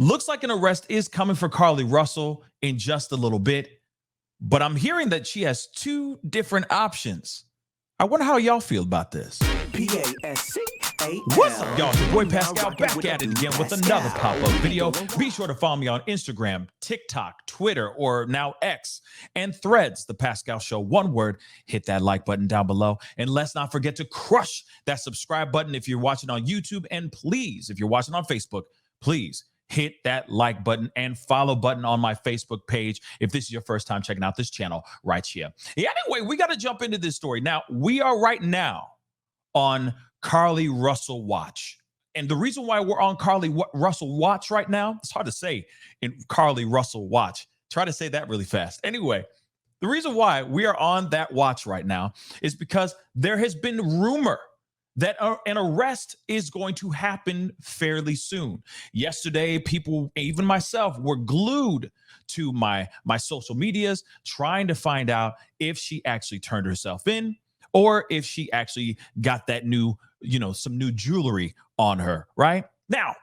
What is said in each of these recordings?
Looks like an arrest is coming for Carlee Russell in just a little bit, but I'm hearing that she has two different options. I wonder how y'all feel about this. What's up, y'all? It's your boy Pascal back at it again with another pop-up video. Be sure to follow me on Instagram, TikTok, Twitter, or now X, and Threads, The Pascal Show. One word, hit that like button down below. And let's not forget to crush that subscribe button if you're watching on YouTube. And please, if you're watching on Facebook, please hit that like button and follow button on my Facebook page if this is your first time checking out this channel right here. Anyway, we got to jump into this story. Now, we are right now on Carlee Russell watch. And the reason why we're on Carlee Russell watch right now, it's hard to say in Carlee Russell watch. Try to say that really fast. Anyway, the reason why we are on that watch right now is because there has been rumor that an arrest is going to happen fairly soon. Yesterday, people, even myself, were glued to my social medias trying to find out if she actually turned herself in or if she actually got that new, some new jewelry on her, right? Now,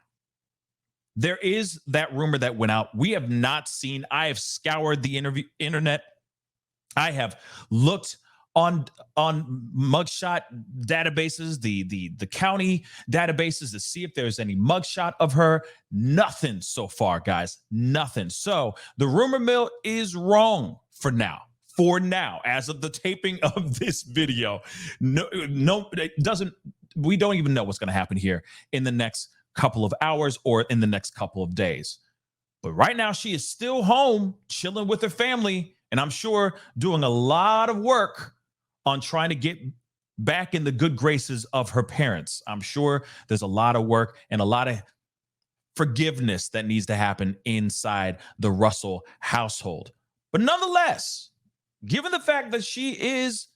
there is that rumor that went out. We have not seen, I have scoured the internet. I have looked on mugshot databases, the county databases to see if there's any mugshot of her. Nothing so far, guys. Nothing. So the rumor mill is wrong for now. For now, as of the taping of this video, no, it doesn't. We don't even know what's going to happen here in the next couple of hours or in the next couple of days. But right now, she is still home, chilling with her family, and I'm sure doing a lot of work on trying to get back in the good graces of her parents. I'm sure there's a lot of work and a lot of forgiveness that needs to happen inside the Russell household. But nonetheless, given the fact that she is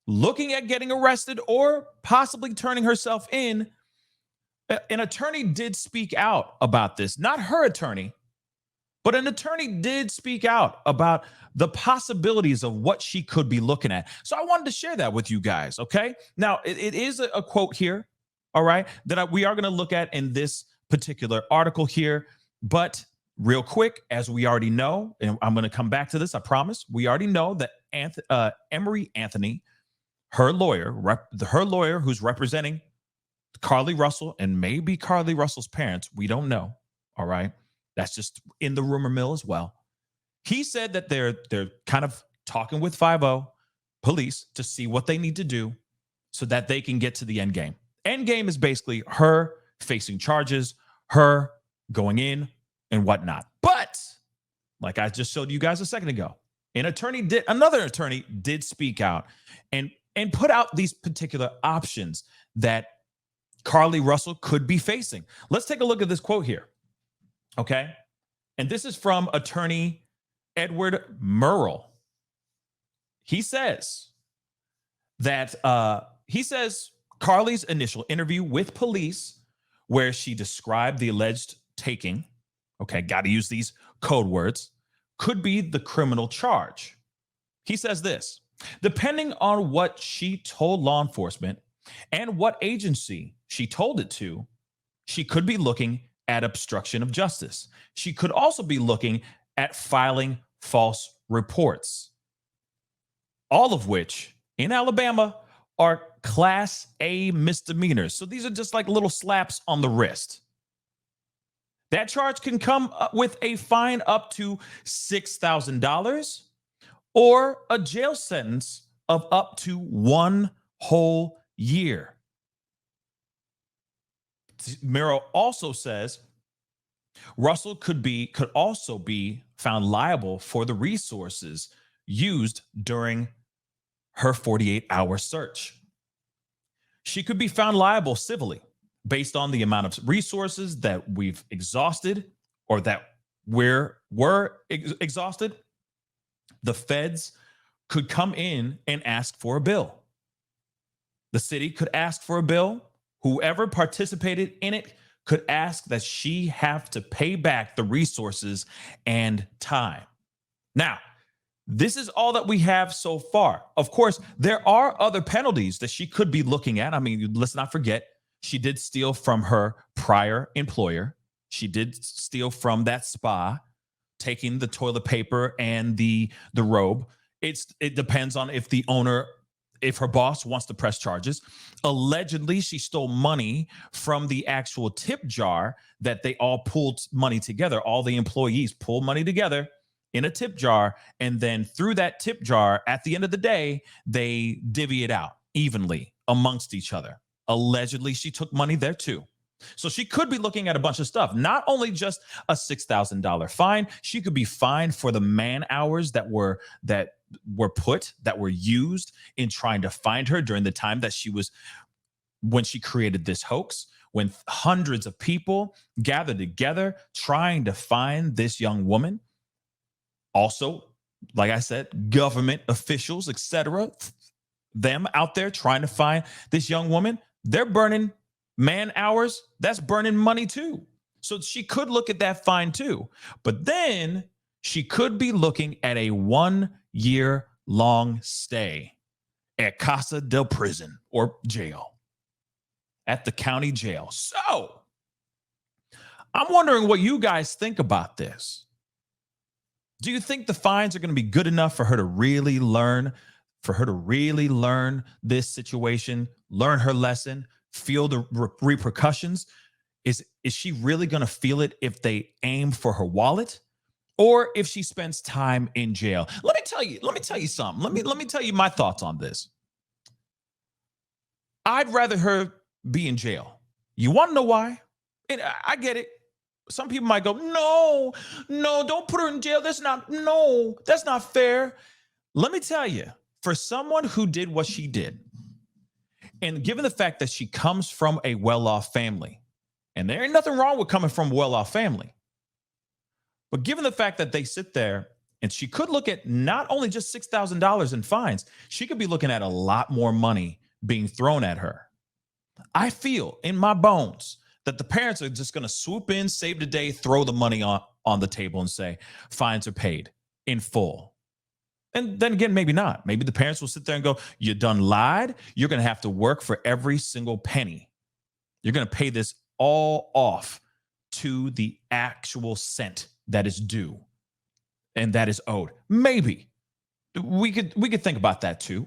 looking at getting arrested or possibly turning herself in, an attorney did speak out about this. Not her attorney, but an attorney did speak out about the possibilities of what she could be looking at. So I wanted to share that with you guys, okay? Now, it is a quote here, all right, that we are going to look at in this particular article here. But real quick, as we already know, and I'm going to come back to this, I promise, we already know that Emory Anthony, her lawyer who's representing Carlee Russell and maybe Carlee Russell's parents, we don't know, all right? That's just in the rumor mill as well. He said that they're kind of talking with 5-0 police to see what they need to do so that they can get to the end game. End game is basically her facing charges, her going in and whatnot. But like I just showed you guys a second ago, another attorney did speak out and put out these particular options that Carlee Russell could be facing. Let's take a look at this quote here. Okay. And this is from attorney Edward Murrell. He says that Carlee's initial interview with police, where she described the alleged taking, okay, got to use these code words, could be the criminal charge. He says this: depending on what she told law enforcement and what agency she told it to, she could be looking at obstruction of justice. She could also be looking at filing false reports, all of which in Alabama are Class A misdemeanors. So these are just like little slaps on the wrist. That charge can come with a fine up to $6,000 or a jail sentence of up to 1 whole year. Merrill also says Russell could also be found liable for the resources used during her 48-hour search. She could be found liable civilly based on the amount of resources that we've exhausted or that were exhausted. The feds could come in and ask for a bill. The city could ask for a bill. Whoever participated in it could ask that she have to pay back the resources and time. Now, this is all that we have so far. Of course, there are other penalties that she could be looking at. I mean, let's not forget, she did steal from her prior employer. She did steal from that spa, taking the toilet paper and the robe. It depends on if her boss wants to press charges. Allegedly, she stole money from the actual tip jar that they all pulled money together. All the employees pull money together in a tip jar, and then through that tip jar, at the end of the day, they divvy it out evenly amongst each other. Allegedly, she took money there too. So she could be looking at a bunch of stuff, not only just a $6,000 fine. She could be fined for the man hours that were used in trying to find her during the time that when she created this hoax, when hundreds of people gathered together trying to find this young woman. Also, like I said, government officials, etc., them out there trying to find this young woman. They're burning man hours. That's burning money too. So she could look at that fine too. But then she could be looking at a 1-year-long stay at Casa del Prison, or jail, at the county jail. So I'm wondering what you guys think about this. Do you think the fines are going to be good enough for her to really learn this situation, learn her lesson, feel the repercussions? Is she really going to feel it if they aim for her wallet, or if she spends time in jail? Let me tell you something. Let me tell you my thoughts on this. I'd rather her be in jail. You want to know why? And I get it. Some people might go, no, don't put her in jail. That's not fair. Let me tell you, for someone who did what she did, and given the fact that she comes from a well-off family, and there ain't nothing wrong with coming from a well-off family, but given the fact that they sit there, and she could look at not only just $6,000 in fines, she could be looking at a lot more money being thrown at her. I feel in my bones that the parents are just going to swoop in, save the day, throw the money on the table and say, fines are paid in full. And then again, maybe not. Maybe the parents will sit there and go, you done lied. You're going to have to work for every single penny. You're going to pay this all off to the actual cent that is due and that is owed. Maybe we could think about that too.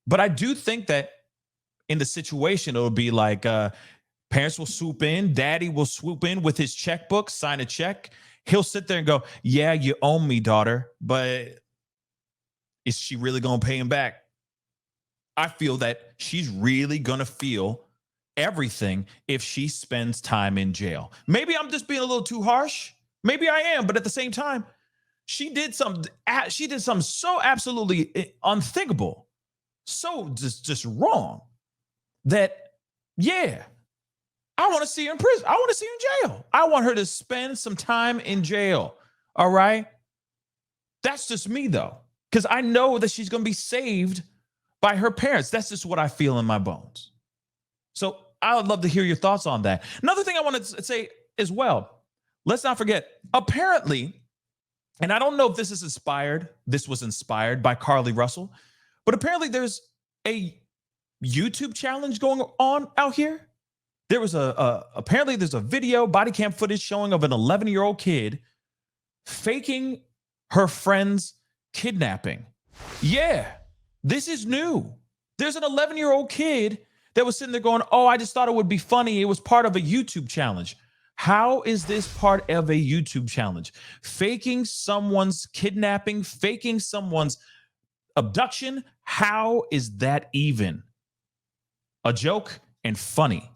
But I do think that in the situation, it'll be like, parents will swoop in. Daddy will swoop in with his checkbook, sign a check. He'll sit there and go, yeah, you owe me, daughter, but is she really going to pay him back? I feel that she's really going to feel everything if she spends time in jail. Maybe I'm just being a little too harsh. Maybe I am, but at the same time, she did something so absolutely unthinkable, so just wrong that, yeah, I want to see her in prison. I want to see her in jail. I want her to spend some time in jail. All right. That's just me, though, because I know that she's going to be saved by her parents. That's just what I feel in my bones. So I would love to hear your thoughts on that. Another thing I want to say as well, let's not forget, apparently, and I don't know if this was inspired by Carlee Russell, but apparently there's a YouTube challenge going on out here. There was apparently there's a video, body cam footage showing of an 11-year-old kid faking her friend's kidnapping. Yeah, this is new. There's an 11-year-old kid that was sitting there going, oh, I just thought it would be funny. It was part of a YouTube challenge. How is this part of a YouTube challenge? Faking someone's kidnapping, faking someone's abduction. How is that even a joke and funny?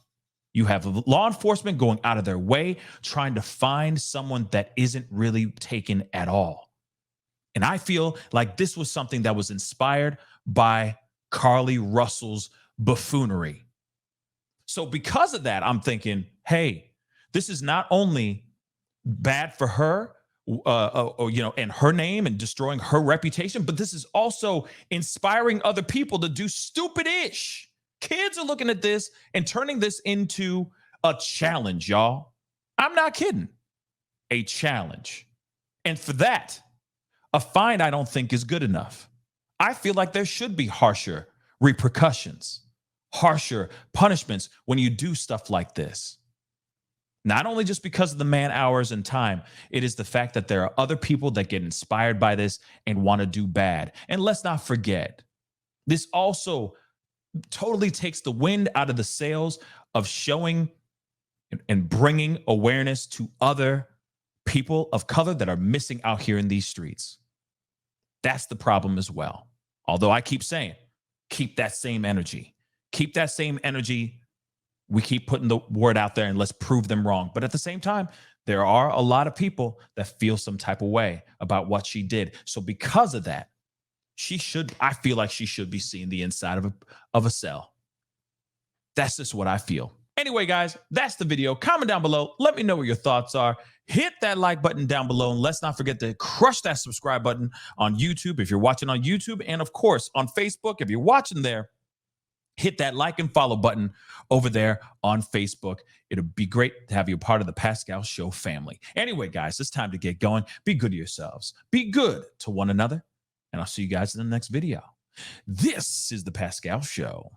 You have law enforcement going out of their way, trying to find someone that isn't really taken at all. And I feel like this was something that was inspired by Carlee Russell's buffoonery. So because of that, I'm thinking, hey, this is not only bad for her, and her name and destroying her reputation, but this is also inspiring other people to do stupid-ish. Kids are looking at this and turning this into a challenge, y'all. I'm not kidding. A challenge. And for that, a fine I don't think is good enough. I feel like there should be harsher repercussions, harsher punishments when you do stuff like this. Not only just because of the man hours and time, it is the fact that there are other people that get inspired by this and want to do bad. And let's not forget, this also totally takes the wind out of the sails of showing and bringing awareness to other people of color that are missing out here in these streets. That's the problem as well. Although I keep saying, keep that same energy. Keep that same energy. We keep putting the word out there and let's prove them wrong. But at the same time, there are a lot of people that feel some type of way about what she did. So because of that, I feel like she should be seeing the inside of a cell. That's just what I feel. Anyway, guys, that's the video. Comment down below. Let me know what your thoughts are. Hit that like button down below. And let's not forget to crush that subscribe button on YouTube if you're watching on YouTube. And of course, on Facebook, if you're watching there, hit that like and follow button over there on Facebook. It'll be great to have you a part of the Pascal Show family. Anyway, guys, it's time to get going. Be good to yourselves. Be good to one another. And I'll see you guys in the next video. This is the Pascal Show.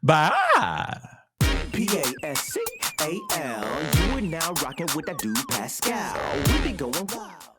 Bye. Pascal. You are now rocking with that dude Pascal. We be going wild.